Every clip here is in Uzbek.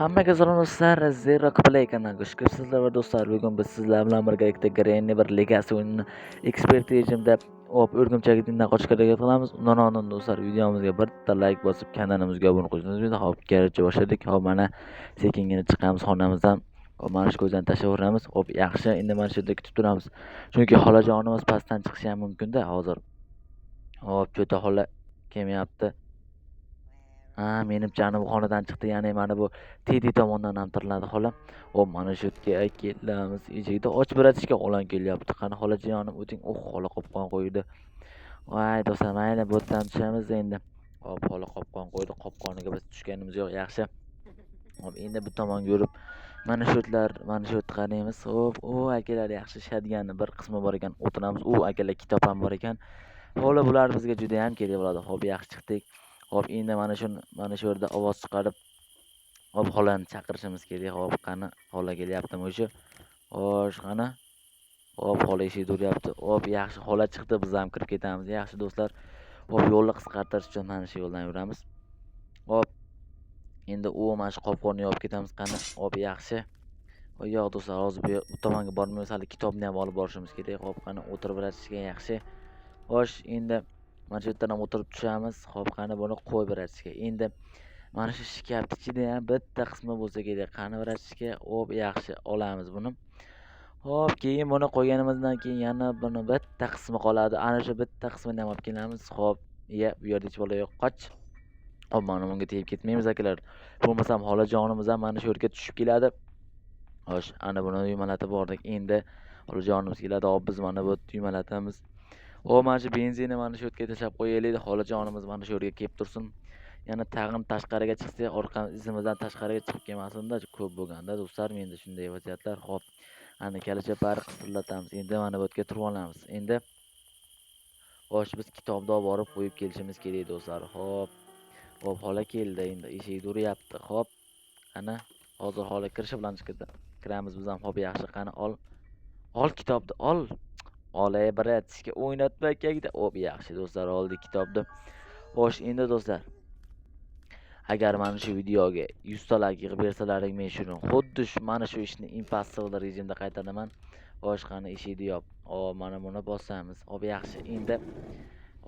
Hammaga salom do'stlar, Zero Play kanaliga xush kelibsizlar va do'stlar, bugun biz sizlar bilan birgalikda Granny bir Legacy o'yinini ekspert rejimda o'rgimchak itidan qochishga harakat qilamiz. Undan oldin do'stlar, videomizga bitta like bosib, kanalimizga obuna qo'yishingizni unutmaymiz. Hop, garchi boshladik. Hop, mana sekingina chiqamiz xonamizdan. Hop, mana shu ko'zdan tashlayveramiz. Hop, yaxshi. Endi mana shu yerda kutib turamiz. Chunki xolajonimiz pastdan chiqishi ham mumkin-da hozir. Hop, cho'ta xola kelmayapti. Ha, menimcha ana bu xonadan chiqdi, ya'ni mana bu Teddy tomonidan ham tiriladi xola. Hop, mana shu yerga kelamiz. Eshikda ochib beratishga qo'lan kelyapti. Qani xolajonim o'ting. Xola qopqon qo'ydi. Voy do'stlar, mayli bu yerdan tushamiz endi. Hop, xola qopqon qo'ydi. Qopqoniga biz tushganimiz yo'q, yaxshi. Hop, endi bu tomonga yurib mana shu yerga qaraymiz. Hop, u akalar yaxshi ishlaydigan bir qismi bor ekan. O'tiramiz. U akalar kitob ham bor ekan. Xola bular bizga juda ham kerak bo'ladi. Hop, yaxshi chiqdik. Hop, endi mana shu yerda ovoz chiqarib, hop, xolani chaqirishimiz kerak. Hop, qani xola kelyaptimi o'sha? Xo'sh, qani? Hop, xola eshikda uryapti. Hop, yaxshi xola chiqdi, biz ham kirib ketamiz. Yaxshi do'stlar. Hop, yo'lni qisqartirish uchun mana shu yo'ldan yuramiz. Hop, endi u mana shu qopqonni yopib ketamiz. Qani? Hop, yaxshi. Yo'q do'stlar, hozir bu tomonga bormaymiz, hali kitobni ham olib borishimiz kerak. Hop, qani o'tirib beratishga yaxshi. Xo'sh, endi mana shu yerdan ham o'tirib tushamiz. Hop, qani buni qo'yib beratishga. Endi mana shu shkaf ichida ham bitta qismi bo'lsa kerak. Qani beratishga. Hop, yaxshi olamiz buni. Hop, keyin buni qo'yganimizdan keyin yana buni bitta qismi qoladi. Ana shu bitta qismini ham olib kelamiz. Hop, bu yerda hech bola yo'q, qoch. Hop, mana bunga tegib ketmaymiz akalar. Bo'lmasam xolajonimiz ham mana shu yerga tushib keladi. Xo'sh, ana buni yumalatib bordik. Endi xolajonimiz keladi. Hop, biz mana bu yumalatamiz. Hop, mana shu benzinni mana shu yerga tashlab qo'yaylik. Xolajonimiz mana shu yerga kelib tursin. Yana tag'in tashqariga chiqsa, izimizdan tashqariga chiqib kelmasin-da, ko'p bo'lganda do'stlar, menda shunday vaziyatlar. Hop, ana kalacha bari qistillatamiz. Endi mana bu yerga turib olamiz. Endi xo'sh, biz kitobni olib borib qo'yib kelishimiz kerak do'stlar. Hop, xola keldi, endi eshikni uryapti. Hop, ana hozir xola kirishi bilan kiramiz biz ham. Hop, yaxshi, qani ol kitobni, ol. Olay beratishga o'ynatma akangda. Hop, yaxshi do'stlar, oldik kitobni. Xo'sh, endi do'stlar, agar mana shu videoga 100 ta like yig'ib bersalaring, men shuni xuddi mana shu ishni impossible rejimda qaytaraman. Xo'sh, qani eshikni yop. Hop, mana buni bosamiz. Hop, yaxshi. Endi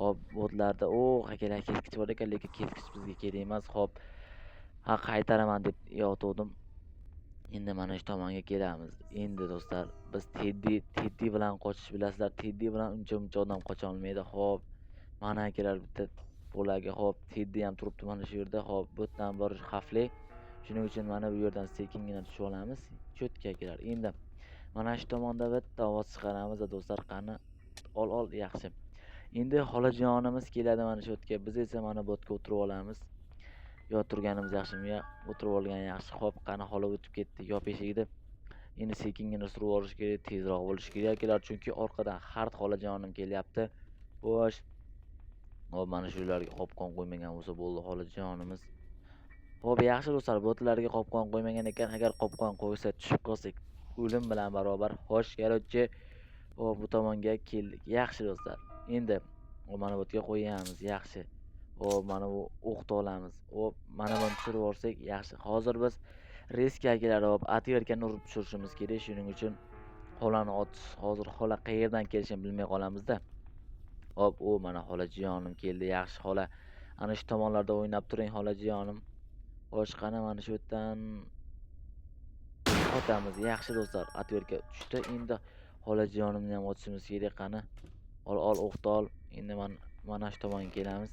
hop, botlarda akalar ketgich bor ekan, lekin ketgich bizga kerak emas. Hop, qaytaraman deb yotuvdim. Endi mana shu tomonga kelamiz. Endi do'stlar, biz Teddy bilan qochish bilasizlar. Teddy bilan uncha odam qocha olmaydi. Hop, mana akalar bitta bo'laga. Hop, Teddy ham turibdi mana shu yerda. Hop, bu yerdan borish xavfli. Shuning uchun mana bu yerdan sekingina tushib olamiz. Cho'tka akalar. Endi mana shu tomonda bitta ovoz chiqaramiz do'stlar. Qani ol, yaxshi. Endi xolajonimiz keladi mana shu yerga. Biz esa mana bu yerga o'tirib olamiz. Yo turganimiz yaxshimi? Yo o'tirib olgan yaxshi. Hop, qani xola o'tib ketdi. Yop eshigida. Endi sekingina surib olish kerak, tezroq bo'lish kerak akalar, chunki orqadan Xart xolajonim kelyapti. Xo'sh. Hop, mana shularga qopqon qo'ymagan bo'lsa bo'ldi xolajonimiz. Hop, yaxshi do'stlar, botlarga qopqon qo'ymagan ekan. Agar qopqon qo'ysa, tushib qolsak, o'lim bilan barobar. Xo'sh, yarochi. Hop, bu tomonga keldik. Yaxshi do'stlar. Endi mana bu yerga qo'yamiz, yaxshi. Hop, mana bu o'qni olamiz. Hop, mana buni tushirib olsak, yaxshi. Hozir biz risk akalar, hop, atverkani urib tushirishimiz kerak. Shuning uchun xolani hozir xola qayerdan kelishini bilmay qolamiz-da. Hop, mana xolajonim keldi. Yaxshi xola. Ana shu tomonlarda o'ynab turing xolajonim. Xo'sh, qani mana shu yerdan otamiz. Yaxshi do'stlar, atverka tushdi. Endi xolajonimni ham otishimiz kerak. Qani ol, o'qni ol. Endi mana shu tomonga kelamiz.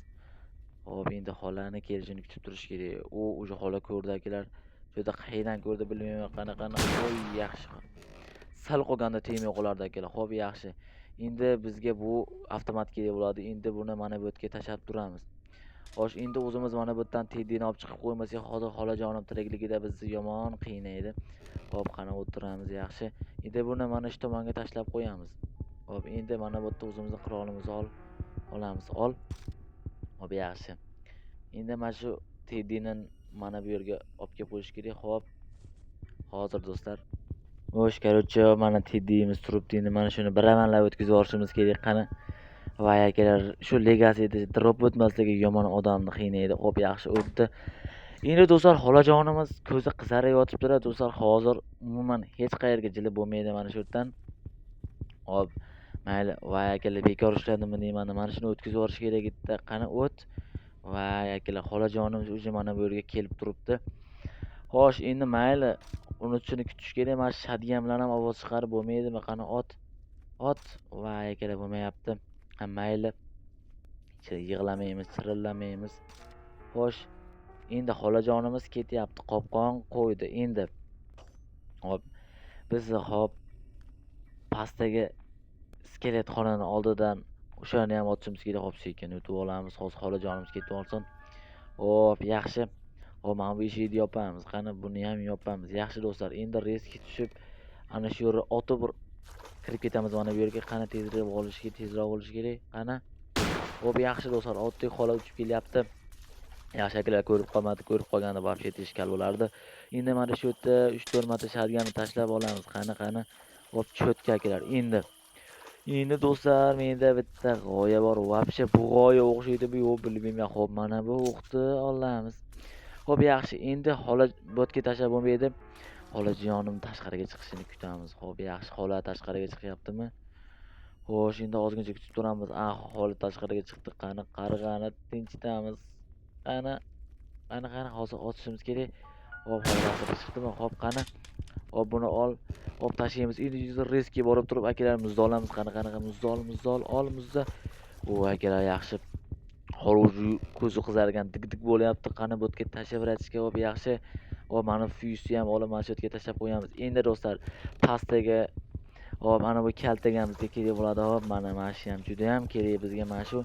Hop, endi xolani kelishini kutib turish kerak. O'sha xola ko'rdi akalar. Shu yerda qayerdan ko'rdi bilmayman. Qani. Voy, yaxshi. Sal qolganda tegmay qolardi akalar. Hop, yaxshi. Endi bizga bu avtomat kerak bo'ladi. Endi buni mana bu yerga tashab turamiz. Xo'sh, endi o'zimiz mana bu yerdan Teddyni olib chiqib qo'ymasak, hozir xolajonim tirikligida bizni yomon qiynaydi. Hop, qani o'tiramiz, yaxshi. Endi buni mana shu tomonga tashlab qo'yamiz. Hop, endi mana bu yerda o'zimizning qurolimizni olamiz. Hop, yaxshi. Endi mana shu Teddyni mana bu yerga olib kelib qo'yish kerak. Hop. Hozir do'stlar. Xo'sh, короче, mana Teddymiz turibdi. Endi mana shuni baramanlab o'tkazib yuborishimiz kerak. Qani. Voy akalar, shu Legacy'da drop o'tmasligi yomon odamni qiynaydi. Hop, yaxshi o'tdi. Endi do'stlar, xolajonimiz ko'zi qizarib yotibdi-da do'stlar. Hozir umuman hech qayerga jilib bo'lmaydi mana shu yerdan. Hop, mayli, voy akalar bekor ishladimmi deyman. Mana shuni o'tkazib yuborish kerak edi-da. Qani o't. Voy akalar, xolajonimiz уже mana bu yerga kelib turibdi. Xo'sh, endi mayli, unutishini kutish kerak. Mana shadigan bilan ham ovoz chiqarib bo'lmaydimi? Qani ot. Ot. Voy akalar, bo'lmayapti. Ha, mayli. Yig'lamaymiz, chirillamaymiz. Xo'sh, endi xolajonimiz ketyapti. Qopqon qo'ydi. Endi hop, biz hop pastdagi iskelet xonani oldidan o'shani ham ochishimiz kerak. Hop, sekin o'tib olamiz. Hozir xolajonimiz ketib olsin. Hop, yaxshi. Hop, mana bu eshikni yopamiz. Qani buni ham yopamiz. Yaxshi do'stlar, endi reski tushib, ana shu yerga otib kirib ketamiz mana bu yerga. Qani tezroq bo'lishi kerak. Qani. Hop, yaxshi do'stlar, otdek xola uchib kelyapti. Yaxshi akalar, ko'rib qolganda вообще teshkal bo'lardi. Endi mana shu yerda 3-4 marta shadganni tashlab olamiz. Qani. Hop, cho'tka akalar. Endi do'stlar, menda bitta g'oya bor. Вообще bu g'oya o'xshaydi, bu yo'q bilmayman. Hop, mana bu o'qni olamiz. Hop, yaxshi. Endi xola botga tashlab bo'lmaydi. Xolajonim tashqariga chiqishini kutamiz. Hop, yaxshi. Xola tashqariga chiqyaptimi? Xo'sh, endi ozgincha kutib turamiz. Xola tashqariga chiqdi. Qani, qarg'ani tinchitamiz. Qani, hozir otishimiz kerak. Hop, xola tashqariga chiqdimi? Hop, qani. Hop, buni ol. Hop, tashlaymiz. Endi riskga borib turib akalar muzni olamiz. Qani, ol muzni. O, akalar yaxshi. Xola ko'zi qizargan, dik bo'lyapti. Qani botga tashlayveratishga. Hop, yaxshi. Hop, mana fyusni ham olib mana shu yerga tashlab qo'yamiz. Endi do'stlar, pastdagi hop, mana bu kaltaga bizga kerak bo'ladi. Hop, mana shu ham juda ham kerak bizga mana shu.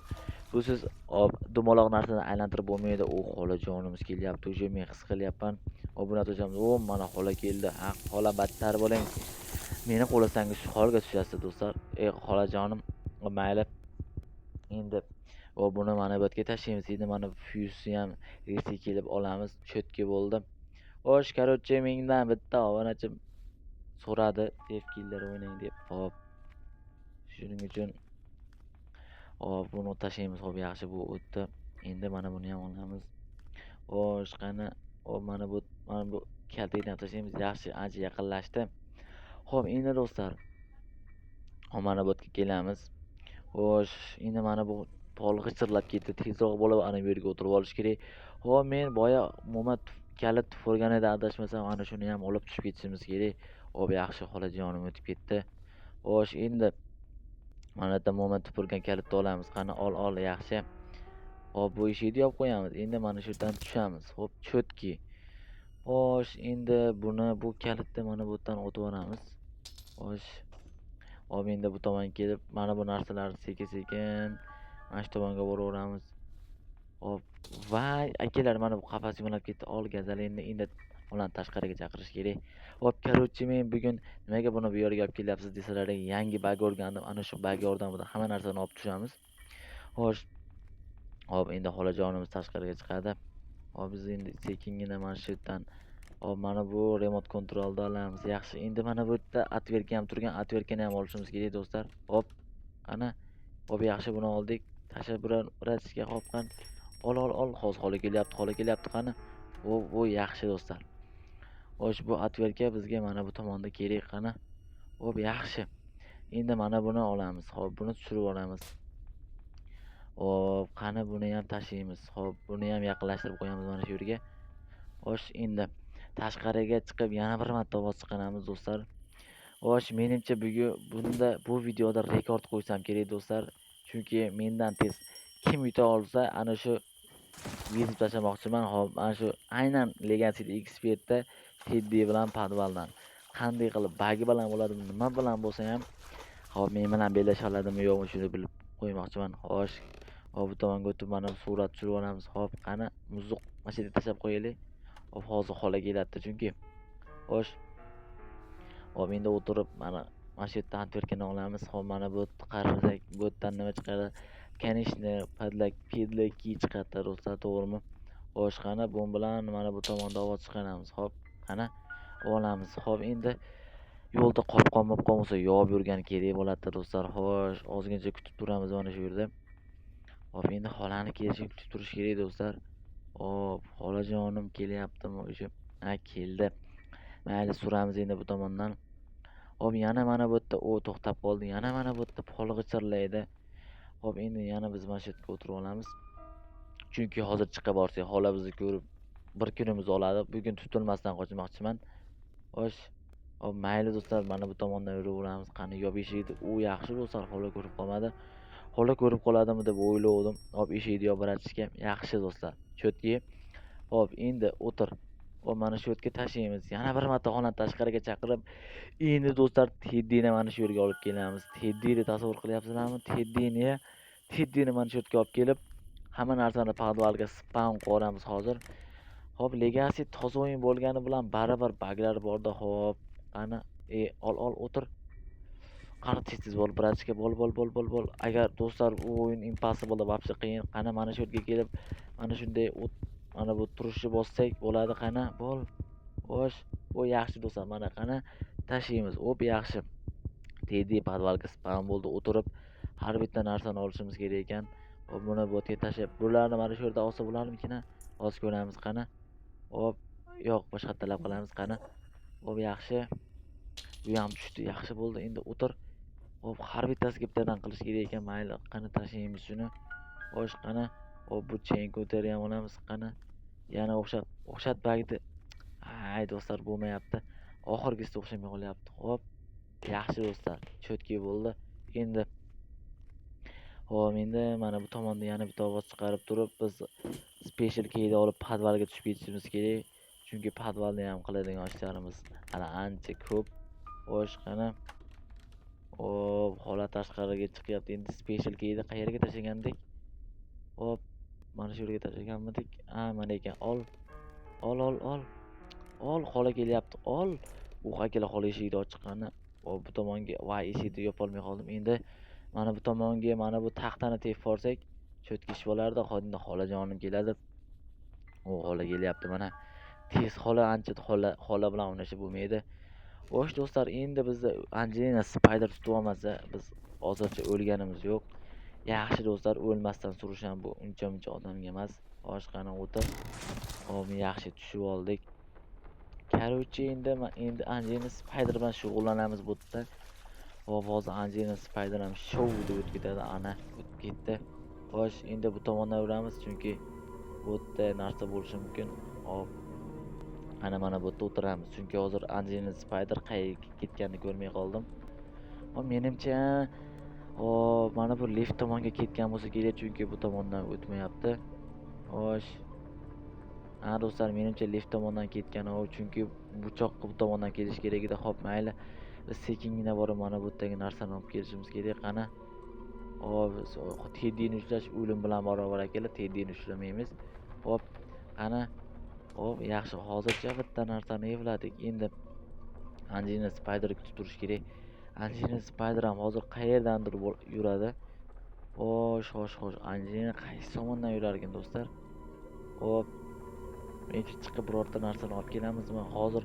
Busiz hop, dumaloq narsani aylantirib bo'lmaydi. O, xolajonimiz kelyapti. O'sha men his qilyapman. Hop, buni atashamiz. O, mana xola keldi. Xola battar bo'ling. Meni qo'lasangiz shu holga tushasiz do'stlar. Xolajonim, mayli. Endi hop, buni mana bu yerga tashlaymiz. Endi mana fyusni ham reski kelib olamiz. Cho'tka bo'ldi. Xo'sh, короче, mendan bitta obunachim so'radi, sevgililar o'ynang deb. Hop. Shuning uchun hop, buni tashlaymiz. Hop, yaxshi, bu o'tdi. Endi mana buni ham olamiz. Xo'sh, qani. Hop, mana bu kaltakni tashlaymiz. Yaxshi, ancha yaqinlashdi. Hop, endi do'stlar, mana bu yerga kelamiz. Xo'sh, endi mana bu pol g'ichirlab ketdi. Tezroq bo'lib ana bu yerga o'tirib olish kerak. Hop, men boya umuman kalit tufurgan edi, adashmasam ana shuni ham olib tushib ketishimiz kerak. Hop, yaxshi, xolajonim o'tib ketdi. Xo'sh, endi mana bu moment tupurgan kalitni olamiz. Qani, ol, yaxshi. Hop, bu eshikni yopib qo'yamiz. Endi mana shu yerdan tushamiz. Hop, cho'tki. Xo'sh, endi bu kalitni mana bu yerdan o'tib olamiz. Xo'sh. Hop, endi bu tomonga kelib, mana bu narsalarni sekin mana shu tomonga boraveramiz. Hop, voy akalar, mana bu qafas yumlab ketdi. Ol gazalinni, endi ularni tashqariga chaqirish kerak. Hop, короче, men bugun nimaga buni bu yerga olib kelyapsiz desalar, yangi bag o'rgandim. Ana shu bag yordamida hamma narsani olib tushamiz. Xo'sh. Hop, endi xolajonimiz tashqariga chiqadi. Hop, biz endi sekingina mana shu yerdan hop, mana bu remont kontrolni olamiz. Yaxshi. Endi mana bu yerda atverka ham turgan, atverkani ham olishimiz kerak do'stlar. Hop. Qani. Hop, yaxshi, buni oldik. Tashlab biratishga hop, qani. Ol. Hozir xola kelyapti, qani. O, yaxshi do'stlar. Xo'sh, bu atverka bizga mana bu tomonda kerak, qani. Hop, yaxshi. Endi mana buni olamiz. Hop, buni tushirib olamiz. Hop, qani buni ham tashlaymiz. Hop, buni ham yaqinlashtirib qo'yamiz mana shu yerga. Xo'sh, endi tashqariga chiqib yana bir marta ovoz chiqaramiz do'stlar. Xo'sh, menimcha bu videoda rekord qo'ysam kerak do'stlar. Chunki mendan tez kim yuta olsa ana shu video tashlamoqchiman. Hop, mana shu aynan Legacy Expertda Teddy bilan Podvaldan qanday qilib bagi bilan bo'ladimi, nima bilan bo'lsa ham hop, men bilan bellasha oladimi yo'qmi shuni bilib qo'ymoqchiman. Xo'sh. Hop, bu tomonga o'tib mana surat tushirib olamiz. Hop, qani muzni mana shu yerga tashlab qo'yaylik. Hop, hozir xola keladi chunki. Xo'sh. Hop, endi o'tirib mana shu yerdan atverkani olamiz. Hop, mana bu qarasak, bu yerdan nima chiqadi? Kanishni, pedlaki chiqadi do'stlar, to'g'rimi? Xo'sh, qani bu bilan mana bu tomonda ovoz chiqaramiz. Hop, qani olamiz. Hop, endi yo'lda qopqon bo'lsa yopib yurgani kerak bo'ladi do'stlar. Xo'sh, ozgincha kutib turamiz mana shu yerda. Hop, endi xolani kelishini kutib turish kerak do'stlar. Hop, xolajonim kelyaptimi o'sha? Ha, keldi. Mayli, suramiz endi bu tomondan. Hop, yana mana bu yerda to'xtab qoldi. Yana mana bu yerda poli g'ichirlaydi. Hop, endi yana biz mana shu yerga o'tirib olamiz. Chunki hozir chiqa borsak, xola bizni ko'rib bir kunimiz oladi. Bugun tutilmasdan qochmoqchiman. Xo'sh. Hop, mayli do'stlar, mana bu tomondan yuraveramiz. Qani, yop eshikni. U yaxshi do'stlar, xola ko'rib qolmadi. Xola ko'rib qoladimi deb o'ylovdim. Hop, eshikni yopib ochishga. Yaxshi do'stlar. Cho'tki. Hop, endi o'tir. Hop, mana shu yerga tashlaymiz. Yana bir marta xonani tashqariga chaqirib, endi do'stlar Teddini mana shu yerga olib kelamiz. Teddini tasavvur qilyapsizlarmi? Teddini mana shu yerga olib kelib, hamma narsani podvalga spam qilamiz hozir. Hop, Legacy toza o'yin bo'lgani bilan baribir baglar borda. Hop, qani, ol o'tir. Qani tez bo'l, brachka, bo'l. Agar do'stlar bu o'yin impossible вообще qiyin. Qani mana shu yerga kelib, mana shunday mana bu turishni bossak bo'ladi. Qani, bo'l. Xo'sh, bu yaxshi do'stlar. Mana qani tashlaymiz. Hop, yaxshi. Teddy podvalga spam bo'ldi. O'tirib har bitta narsani olishimiz kerak ekan. Hop, buni bu yerga tashlab, bularni mana shu yerda olsa bo'larmikin? Hozir ko'ramiz qani. Hop, yo'q, boshqa talab qilamiz qani. Hop, yaxshi. Bu ham tushdi. Yaxshi bo'ldi. Endi o'tir. Hop, har bittasiga bittadan qilish kerak ekan. Mayli, qani tashlaymiz shuni. Xo'sh, qani. Hop, bu chain ko'tarib ham olamiz qani. Yana o'xshat bagdi. Ay, do'stlar, bo'lmayapti. Oxirgisiga o'xshamay qolyapti. Hop, yaxshi do'stlar. Cho'tki bo'ldi. Endi endi mana bu tomonda yana bitta ovoz chiqarib turib, biz special keyni olib podvalga tushib ketishimiz kerak. Chunki podvalda ham qiladigan ishlarimiz hali ancha ko'p. Xo'sh, qani. Hop, xola tashqariga chiqyapti. Endi special keyni qayerga tashlagandik? Hop, mana shu yerga tashlaganmidik? Ha, mana ekan. Ol, xola kelyapti. Ol. Akala xola eshikni ochib chiqqani. Hop, bu tomonga voy, eshikni yopolmay qoldim. Endi mana bu tomonga mana bu taxtani tepib olsak, cho'tki ish bo'lardi. Endi xolajonim keladi. Xola kelyapti mana. Tez xola ancha xola bilan o'ynashib bo'lmaydi. Xo'sh do'stlar, endi bizni Angelina Spider tutib olmasa, biz hozircha o'lganimiz yo'q. Yaxshi do'stlar, o'lmasdan surish ham bu uncha-muncha odamga emas. Xo'sh, qani o'tir. Hop, yaxshi tushib oldik. Короче, endi Angelina Spider bilan shug'ullanamiz bu yerda. Hop, hozir Angelina Spider ham shov deb o'tib ketadi. Ana, o'tib ketdi. Xo'sh, endi bu tomondan yuramiz, chunki bu yerda narsa bo'lishi mumkin. Hop, ana mana bu yerda o'tiramiz, chunki hozir Angelina Spider qayerga ketganini ko'rmay qoldim. Hop, menimcha hop, mana bu lift tomonga ketgan bo'lsa kerak, chunki bu tomondan o'tmayapti. Xo'sh. Ha, do'stlar, menimcha lift tomondan ketgan u, chunki bu tomondan kelish kerak edi. Hop, mayli. Biz sekingina borib mana bu yerdagi narsani olib kelishimiz kerak. Qani. Hop, Teddini ushlash o'lim bilan barobar ekan. Teddini ushlamaymiz. Hop, qani. Hop, yaxshi. Hozircha bitta narsani evladik. Endi Angelina Spiderni kutib turish kerak. Angelina Spider ham hozir qayerdandir yuradi. Xo'sh. Angelina qaysi tomondan yurar ekan, do'stlar? Hop, menimcha chiqib birorta narsani olib kelamizmi? Hozir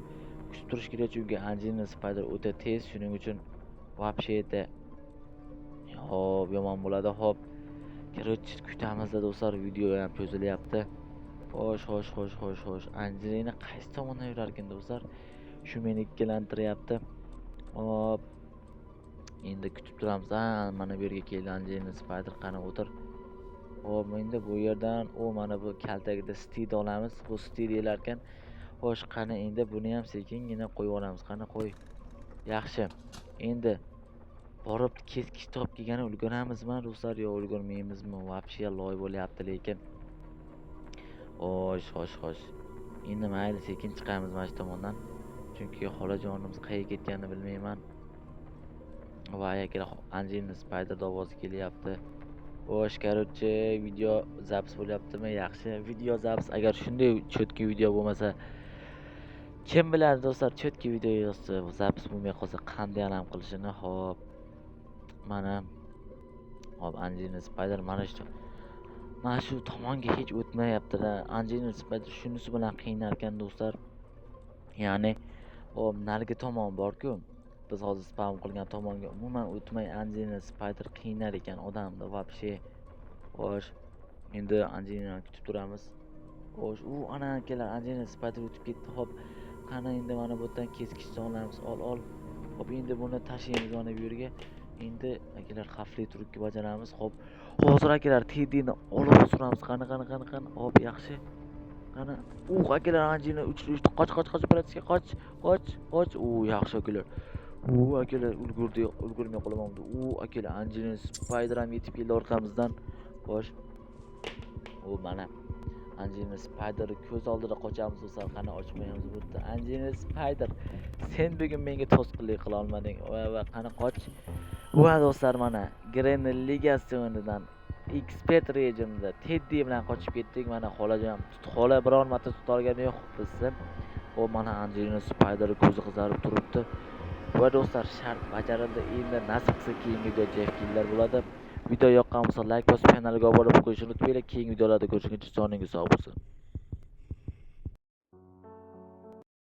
kutib turish kerak, chunki Angelina Spider o'ta tez, shuning uchun вообще-то hop, yomon bo'ladi. Hop, короче, kutamiz-da do'stlar, video ham cho'zilyapti. Xo'sh. Angelina qaysi tomondan yurar ekan, do'stlar? Shu meni ikkilantiryapti. Hop, endi kutib turamiz. Ha, mana bu yerga keldi Angelina Spider. Qani o'tir. Hop, endi bu yerdan mana bu kaltagida Steed olamiz. Bu Steed elarkan. Xo'sh, qani endi buni ham sekingina qo'yib olamiz. Qani qo'y. Yaxshi. Endi borib keskish topib kelgani ulguramizmi, do'stlar, yo ulgurmaymizmi? Вообще loy bo'lyapti lekin. Xo'sh. Endi mayli, sekin chiqamiz mana shu tomondan. Chunki xolajonimiz qayerga ketganini bilmayman. Voy, aka, Angelina Spider ovozi kelyapti. Xo'sh, короче, video zapis bo'lyaptimi? Yaxshi. Video zapis. Agar shunday cho'tki video bo'lmasa, kim biladi do'stlar, cho'tki video yozsa, zapis bo'lmay qolsa qanday alam qilishini. Hop. Mana. Hop, Angelina Spider mana shu tomonga hech o'tmayapti-da. Angelina Spider shunisi bilan qiyinar ekan, do'stlar. Ya'ni, hop, narigi tomon bor-ku. Biz hozir spam qilgan tomonga umuman o'tmay Angelina Spider qiyinar ekan odamni вообще. Xo'sh, endi Angelinani kutib turamiz. Xo'sh, u ana akalar Anjina Spider o'tib ketdi. Hop, qani endi mana bu yerdan keskichni olamiz. Ol. Hop, endi buni tashlaymiz mana bu yerga. Endi akalar xavfli trikni bajaramiz. Hop, hozir akalar Teddini olib suramiz. Qani. Hop, yaxshi. Qani. Akalar Anjina uchdi. Qoch, operatsiyaga qoch. Yaxshi akalar. Akalar ulgurmay qolaman. Akalar Anjina Spider ham yetib keldi orqamizdan. Xo'sh. Mana Anjina Spider ko'z oldida qochamiz do'stlar. Qani ochib qo'yamiz bu yerda. Anjina Spider, sen bugun menga to'sqinlik qila olmading. Va qani qoch. Do'stlar, mana Gren Ligasi o'yinidan ekspert rejimda Teddy bilan qochib ketdik. Mana xolajon xola biror marta tuta olgani yo'q bizni. Mana Anjina Spider ko'zi qizarib turibdi. Va do'stlar, shart bajarildi. Endi nasib qilsa keyingi video jefkillar bo'ladi. Video yoqqan bo'lsa like bosib, kanalga obuna bo'lishni unutmanglar. Keyingi videolarda ko'rishguncha joningiz sog' bo'lsin.